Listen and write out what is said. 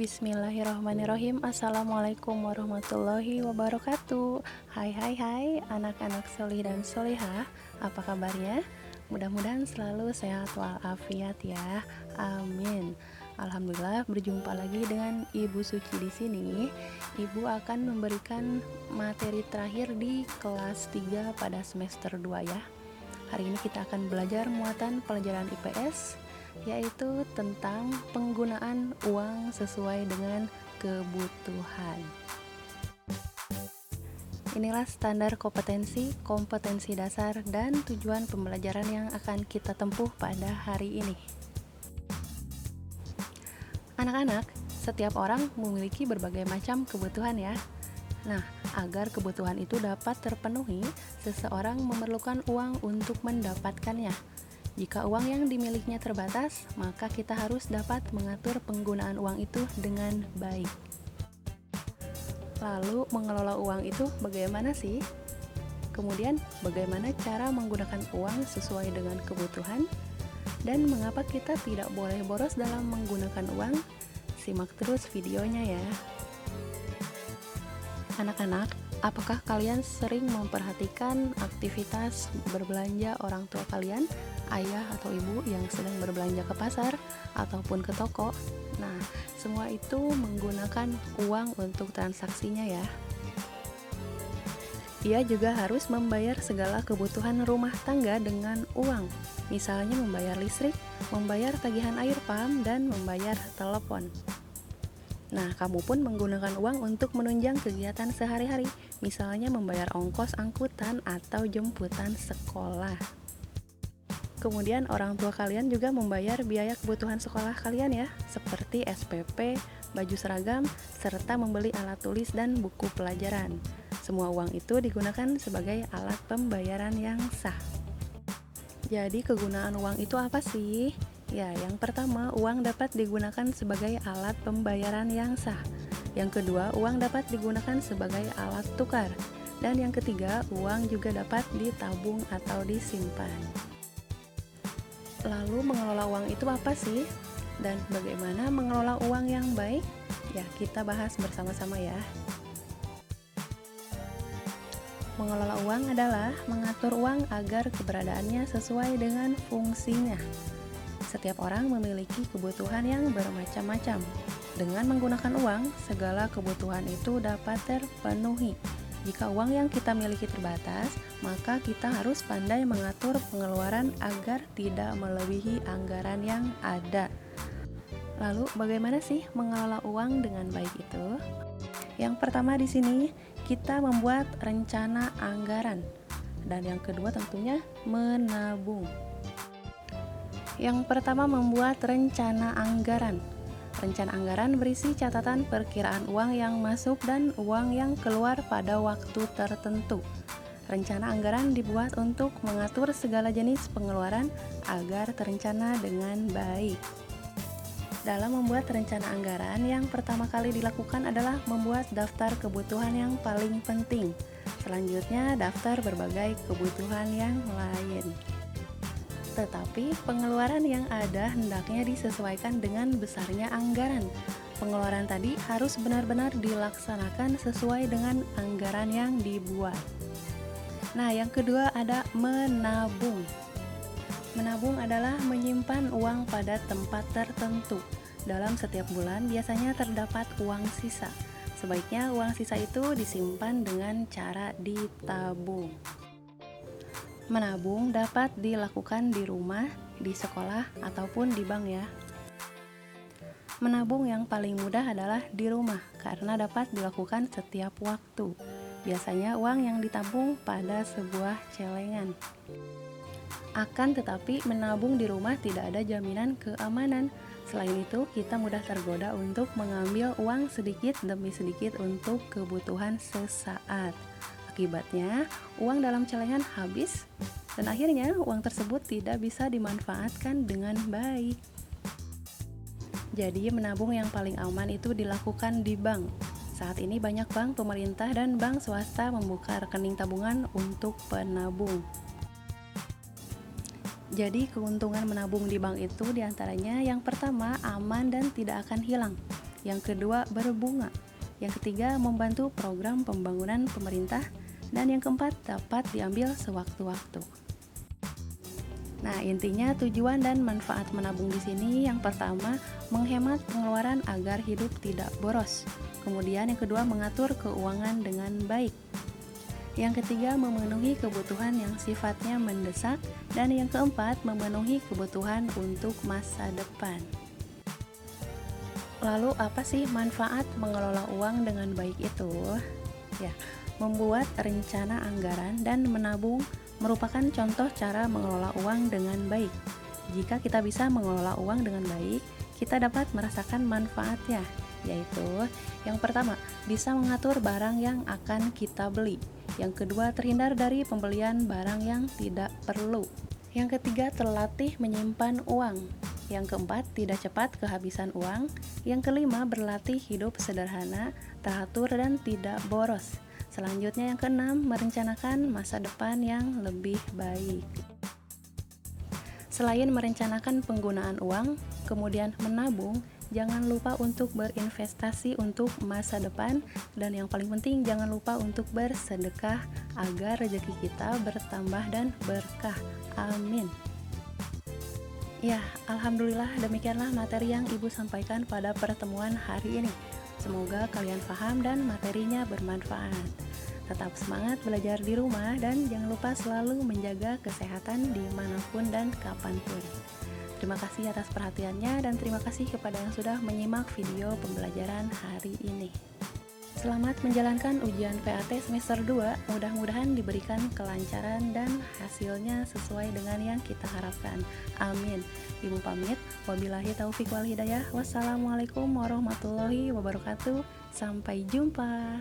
Bismillahirrahmanirrahim. Assalamualaikum warahmatullahi wabarakatuh. Hai anak-anak solih dan solihah. Apa kabarnya? Mudah-mudahan selalu sehat walafiat ya. Amin. Alhamdulillah berjumpa lagi dengan Ibu Suci di sini. Ibu akan memberikan materi terakhir di kelas 3 pada semester 2 ya. Hari ini kita akan belajar muatan pelajaran IPS, yaitu tentang penggunaan uang sesuai dengan kebutuhan. Inilah standar kompetensi dasar dan tujuan pembelajaran yang akan kita tempuh pada hari ini. Anak-anak, setiap orang memiliki berbagai macam kebutuhan ya. Nah, agar kebutuhan itu dapat terpenuhi, seseorang memerlukan uang untuk mendapatkannya. Jika uang yang dimilikinya terbatas, maka kita harus dapat mengatur penggunaan uang itu dengan baik. Lalu, mengelola uang itu bagaimana sih? Kemudian, bagaimana cara menggunakan uang sesuai dengan kebutuhan? Dan mengapa kita tidak boleh boros dalam menggunakan uang? Simak terus videonya ya. Anak-anak, apakah kalian sering memperhatikan aktivitas berbelanja orang tua kalian? Ayah atau ibu yang sedang berbelanja ke pasar ataupun ke toko. Nah, semua itu menggunakan uang untuk transaksinya ya. Ia juga harus membayar segala kebutuhan rumah tangga dengan uang. Misalnya membayar listrik, membayar tagihan air pam, dan membayar telepon. Nah, kamu pun menggunakan uang untuk menunjang kegiatan sehari-hari, misalnya membayar ongkos angkutan atau jemputan sekolah. Kemudian orang tua kalian juga membayar biaya kebutuhan sekolah kalian ya, seperti SPP, baju seragam, serta membeli alat tulis dan buku pelajaran. Semua uang itu digunakan sebagai alat pembayaran yang sah. Jadi kegunaan uang itu apa sih? Ya, yang pertama, uang dapat digunakan sebagai alat pembayaran yang sah. Yang kedua, uang dapat digunakan sebagai alat tukar. Dan yang ketiga, uang juga dapat ditabung atau disimpan. Lalu mengelola uang itu apa sih? Dan bagaimana mengelola uang yang baik? Ya, kita bahas bersama-sama ya. Mengelola uang adalah mengatur uang agar keberadaannya sesuai dengan fungsinya. Setiap orang memiliki kebutuhan yang bermacam-macam. Dengan menggunakan uang, segala kebutuhan itu dapat terpenuhi. Jika uang yang kita miliki terbatas, maka kita harus pandai mengatur pengeluaran agar tidak melebihi anggaran yang ada. Lalu, bagaimana sih mengelola uang dengan baik itu? Yang pertama di sini, kita membuat rencana anggaran. Dan yang kedua tentunya menabung. Yang pertama, membuat rencana anggaran. Rencana anggaran berisi catatan perkiraan uang yang masuk dan uang yang keluar pada waktu tertentu. Rencana anggaran dibuat untuk mengatur segala jenis pengeluaran agar terencana dengan baik. Dalam membuat rencana anggaran, yang pertama kali dilakukan adalah membuat daftar kebutuhan yang paling penting. Selanjutnya, daftar berbagai kebutuhan yang lain. Tetapi pengeluaran yang ada hendaknya disesuaikan dengan besarnya anggaran. Pengeluaran tadi harus benar-benar dilaksanakan sesuai dengan anggaran yang dibuat. Nah, yang kedua ada menabung. Menabung adalah menyimpan uang pada tempat tertentu. Dalam setiap bulan biasanya terdapat uang sisa. Sebaiknya uang sisa itu disimpan dengan cara ditabung. Menabung dapat dilakukan di rumah, di sekolah, ataupun di bank ya. Menabung yang paling mudah adalah di rumah, karena dapat dilakukan setiap waktu. Biasanya uang yang ditabung pada sebuah celengan. Akan tetapi menabung di rumah tidak ada jaminan keamanan. Selain itu, kita mudah tergoda untuk mengambil uang sedikit demi sedikit untuk kebutuhan sesaat. Akibatnya, uang dalam celengan habis dan akhirnya uang tersebut tidak bisa dimanfaatkan dengan baik. Jadi, menabung yang paling aman itu dilakukan di bank. Saat ini banyak bank pemerintah dan bank swasta membuka rekening tabungan untuk penabung. Jadi keuntungan menabung di bank itu diantaranya yang pertama aman dan tidak akan hilang. yang kedua berbunga, yang ketiga membantu program pembangunan pemerintah, dan yang keempat dapat diambil sewaktu-waktu. Nah, intinya tujuan dan manfaat menabung di sini yang pertama menghemat pengeluaran agar hidup tidak boros. Kemudian yang kedua mengatur keuangan dengan baik. Yang ketiga memenuhi kebutuhan yang sifatnya mendesak, dan yang keempat memenuhi kebutuhan untuk masa depan. Lalu apa sih manfaat mengelola uang dengan baik itu? Ya, membuat rencana anggaran dan menabung merupakan contoh cara mengelola uang dengan baik. Jika kita bisa mengelola uang dengan baik, kita dapat merasakan manfaatnya, yaitu yang pertama, bisa mengatur barang yang akan kita beli. Yang kedua, terhindar dari pembelian barang yang tidak perlu. Yang ketiga, terlatih menyimpan uang. Yang keempat, tidak cepat kehabisan uang. Yang kelima, berlatih hidup sederhana, teratur, dan tidak boros. Selanjutnya yang keenam, merencanakan masa depan yang lebih baik. Selain merencanakan penggunaan uang, kemudian menabung, jangan lupa untuk berinvestasi untuk masa depan, dan yang paling penting jangan lupa untuk bersedekah agar rezeki kita bertambah dan berkah. Amin. Ya, alhamdulillah demikianlah materi yang Ibu sampaikan pada pertemuan hari ini. Semoga kalian paham dan materinya bermanfaat. Tetap semangat belajar di rumah dan jangan lupa selalu menjaga kesehatan dimanapun dan kapanpun. Terima kasih atas perhatiannya dan terima kasih kepada yang sudah menyimak video pembelajaran hari ini. Selamat menjalankan ujian PAT semester 2, mudah-mudahan diberikan kelancaran dan hasilnya sesuai dengan yang kita harapkan. Amin. Ibu pamit, wabillahi taufiq wal hidayah. Wassalamualaikum warahmatullahi wabarakatuh. Sampai jumpa.